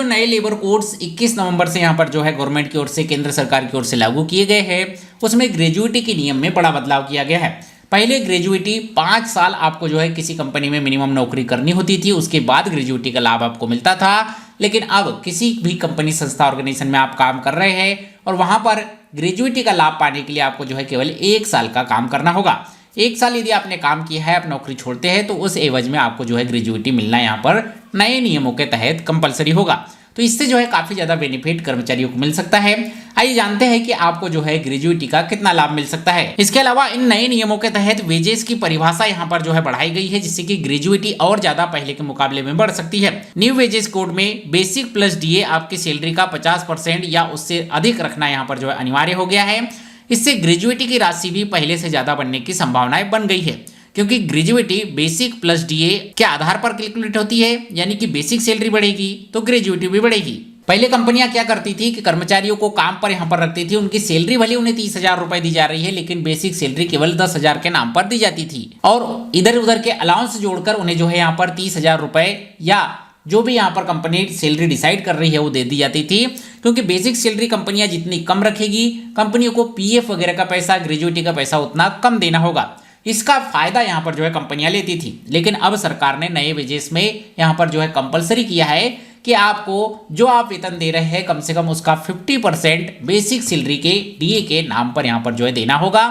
नए labour codes 21 नवंबर से यहाँ पर जो है गवर्नमेंट की ओर से, केंद्र सरकार की ओर से लागू किए गए हैं, उसमें ग्रेजुएटी के नियम में बड़ा बदलाव किया गया है। पहले ग्रेजुएटी 5 साल आपको जो है किसी कंपनी में मिनिमम नौकरी करनी होती थी, उसके बाद ग्रेजुएटी का लाभ आपको मिलता था। लेकिन अब किसी भी कंपनी, संस्था, ऑर्गेनाइजेशन में आप काम कर रहे हैं और वहां पर ग्रेजुएटी का लाभ पाने के लिए आपको जो है केवल 1 साल का काम करना होगा। 1 साल यदि आपने काम किया है, आप नौकरी छोड़ते हैं, तो उस एवज में आपको जो है ग्रेजुएटी मिलना यहाँ पर नए नियमों के तहत कंपलसरी होगा। तो इससे जो है काफ़ी ज़्यादा बेनिफिट कर्मचारियों को मिल सकता है। आइए जानते हैं कि आपको जो है ग्रेजुएटी का कितना लाभ मिल सकता है। इसके अलावा इन नए नियमों के तहत वेजेस की परिभाषा यहाँ पर जो है बढ़ाई गई है, जिससे कि ग्रेजुएटी और ज़्यादा पहले के मुकाबले में बढ़ सकती है। न्यू वेजेस कोड में बेसिक प्लस डीए आपकी सैलरी का 50% या उससे अधिक रखना यहाँ पर जो है अनिवार्य हो गया है। इससे ग्रेजुएटी की राशि भी पहले से ज़्यादा बनने की संभावनाएं बन गई है, क्योंकि ग्रेजुएटी बेसिक प्लस डीए के आधार पर कैलकुलेट होती है, यानी कि बेसिक सैलरी बढ़ेगी तो ग्रेजुएटी भी बढ़ेगी। पहले कंपनियां क्या करती थी कि कर्मचारियों को काम पर यहाँ पर रखती थी, उनकी सैलरी भले उन्हें 30,000 रुपए दी जा रही है, लेकिन बेसिक सैलरी केवल 10,000 के नाम पर दी जाती थी और इधर उधर के अलाउंस जोड़कर उन्हें जो है यहाँ पर 30,000 रुपए या जो भी यहाँ पर कंपनी सैलरी डिसाइड कर रही है वो दे दी जाती थी। क्योंकि बेसिक सैलरी कंपनियां जितनी कम रखेगी, कंपनियों को पीएफ वगैरह का पैसा, ग्रेजुएटी का पैसा उतना कम देना होगा। इसका फायदा यहाँ पर जो है कंपनियां लेती थी। लेकिन अब सरकार ने नए वेजेस में यहाँ पर जो है कंपलसरी किया है कि आपको जो आप वेतन दे रहे हैं कम से कम उसका 50% बेसिक सैलरी के डीए के नाम पर यहाँ पर जो है देना होगा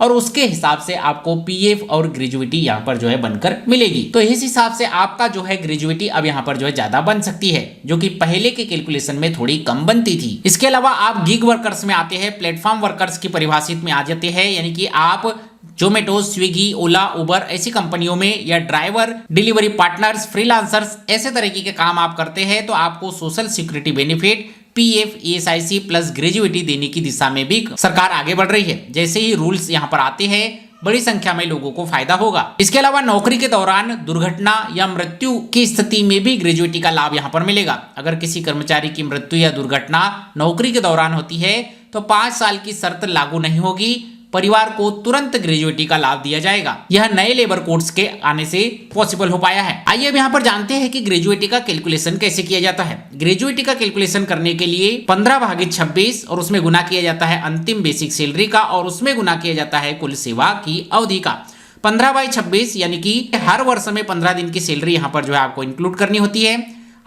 और उसके हिसाब से आपको पीएफ और ग्रेजुएटी यहाँ पर जो है बनकर मिलेगी। तो इस हिसाब से आपका जो है ग्रेजुएटी अब यहाँ पर जो है ज्यादा बन सकती है, जो कि पहले के कैलकुलेशन में थोड़ी कम बनती थी। इसके अलावा आप गिग वर्कर्स में आते हैं, प्लेटफॉर्म वर्कर्स की परिभाषित में आ जाते हैं, यानी कि आप जोमेटो, स्विगी, ओला, उबर ऐसी कंपनियों में या ड्राइवर, डिलीवरी पार्टनर्स, फ्रीलांसर्स ऐसे तरीके के काम आप करते हैं, तो आपको social security benefit, PF, ESIC plus gratuity देने की दिशा में भी सरकार आगे बढ़ रही है। जैसे ही रूल्स यहाँ पर आते हैं, बड़ी संख्या में लोगों को फायदा होगा। इसके अलावा नौकरी के दौरान दुर्घटना या मृत्यु की स्थिति में भी ग्रेजुएटी का लाभ यहाँ पर मिलेगा। अगर किसी कर्मचारी की मृत्यु या दुर्घटना नौकरी के दौरान होती है तो 5 साल की शर्त लागू नहीं होगी, परिवार को तुरंत ग्रेजुएटी का लाभ दिया जाएगा। यह नए लेबर कोड्स के आने से पॉसिबल हो पाया है। आइए अब यहाँ पर जानते हैं कि ग्रेजुएटी का कैलकुलेशन कैसे किया जाता है। ग्रेजुएटी का कैलकुलेशन करने के लिए 15/26 और उसमें गुना किया जाता है अंतिम बेसिक सैलरी का और उसमें गुना किया जाता है कुल सेवा की अवधि का। 15/26 यानी कि हर वर्ष में 15 दिन की सैलरी यहाँ पर जो है आपको इंक्लूड करनी होती है।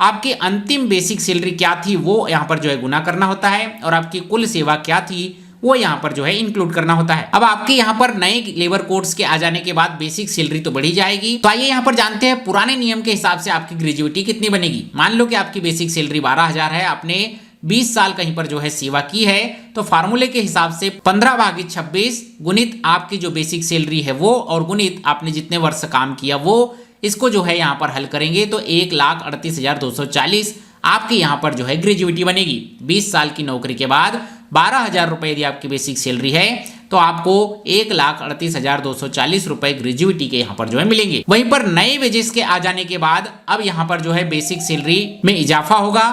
आपकी अंतिम बेसिक सैलरी क्या थी वो यहाँ पर जो है गुना करना होता है और आपकी कुल सेवा क्या थी वो यहाँ पर जो है इंक्लूड करना होता है। अब आपके यहाँ पर नए लेबर कोड्स के आ जाने के बाद बेसिक सैलरी तो बढ़ी जाएगी। तो आइए यहाँ पर जानते हैं पुराने नियम के हिसाब से आपकी ग्रेजुएटी कितनी बनेगी। मान लो कि आपकी बेसिक सैलरी 12,000 है, आपने 20 साल कहीं पर जो है सेवा की है, तो फार्मूले के हिसाब से 15/26 गुणित आपकी जो बेसिक सैलरी है वो और गुणित आपने जितने वर्ष काम किया वो, इसको जो है यहाँ पर हल करेंगे तो 1,38,240 आपकी यहाँ पर जो है ग्रेजुएटी बनेगी। 20 साल की नौकरी के बाद 12,000 रुपए यदि आपकी बेसिक सैलरी है तो आपको 1,38,240 रुपए ग्रेजुएटी के यहाँ पर जो है मिलेंगे। वहीं पर नए वेजेस के आ जाने के बाद अब यहाँ पर जो है बेसिक सैलरी में इजाफा होगा,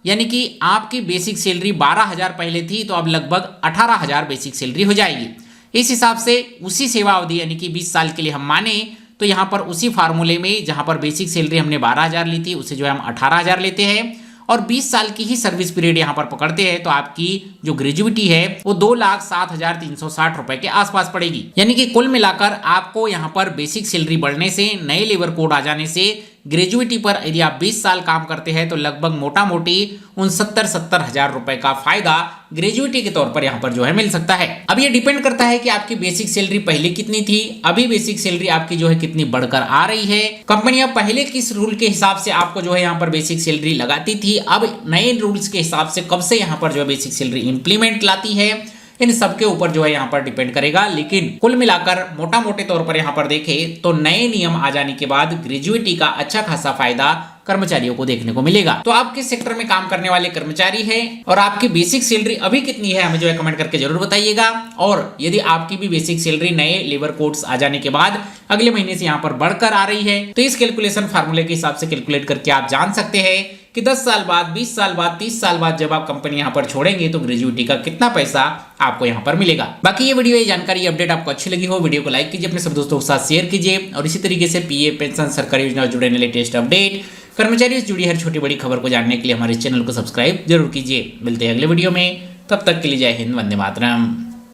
यानी कि आपकी बेसिक सैलरी 12,000 पहले थी तो अब लगभग 18,000 बेसिक सैलरी हो जाएगी। इस हिसाब से उसी सेवा अवधि यानी कि 20 साल के लिए हम माने तो यहाँ पर उसी फार्मूले में जहाँ पर बेसिक सैलरी हमने 12,000 ली थी उसे जो है हम 18,000 लेते हैं और 20 साल की ही सर्विस पीरियड यहाँ पर पकड़ते हैं तो आपकी जो ग्रेजुएटी है वो 2,07,360 रुपए के आसपास पड़ेगी। यानी कि कुल मिलाकर आपको यहाँ पर बेसिक सैलरी बढ़ने से, नए लेबर कोड आ जाने से ग्रेजुएटी पर यदि आप 20 साल काम करते हैं तो लगभग मोटा मोटी 69-70 रुपए का फायदा ग्रेजुएटी के तौर पर यहाँ पर जो है मिल सकता है। अब ये डिपेंड करता है कि आपकी बेसिक सैलरी पहले कितनी थी, अभी बेसिक सैलरी आपकी जो है कितनी बढ़कर आ रही है। कंपनियां पहले किस रूल के हिसाब से आपको जो है यहाँ पर बेसिक सैलरी लगाती थी, अब नए रूल्स के हिसाब से कब से यहाँ पर जो है बेसिक सैलरी इंप्लीमेंट लाती है, इन सबके ऊपर जो है यहाँ पर डिपेंड करेगा। लेकिन कुल मिलाकर मोटा मोटे तौर पर यहाँ पर देखें तो नए नियम आ जाने के बाद ग्रेजुएटी का अच्छा खासा फायदा कर्मचारियों को देखने को मिलेगा। तो आप किस सेक्टर में काम करने वाले कर्मचारी हैं और आपकी बेसिक सैलरी अभी कितनी है हमें जो है कमेंट करके जरूर बताइएगा। और यदि आपकी भी बेसिक सैलरी नए लेबर कोड्स आ जाने के बाद अगले महीने से यहाँ पर बढ़कर आ रही है तो इस कैलकुलेशन फार्मूले के हिसाब से कैलकुलेट करके आप जान सकते हैं कि 10 साल बाद, 20 साल बाद, 30 साल बाद जब आप कंपनी यहाँ पर छोड़ेंगे तो ग्रेजुएटी का कितना पैसा आपको यहाँ पर मिलेगा। बाकी ये वीडियो, ये जानकारी, अपडेट आपको अच्छी लगी हो, वीडियो को लाइक कीजिए, अपने सब दोस्तों के साथ शेयर कीजिए और इसी तरीके से पीएफ, पेंशन, सरकारी योजना जुड़े लेटेस्ट अपडेट कर्मचारियों से जुड़ी हर छोटी बड़ी खबर को जानने के लिए हमारे चैनल को सब्सक्राइब जरूर कीजिए। मिलते हैं अगले वीडियो में, तब तक के लिए जय हिंद, वंदे मातरम।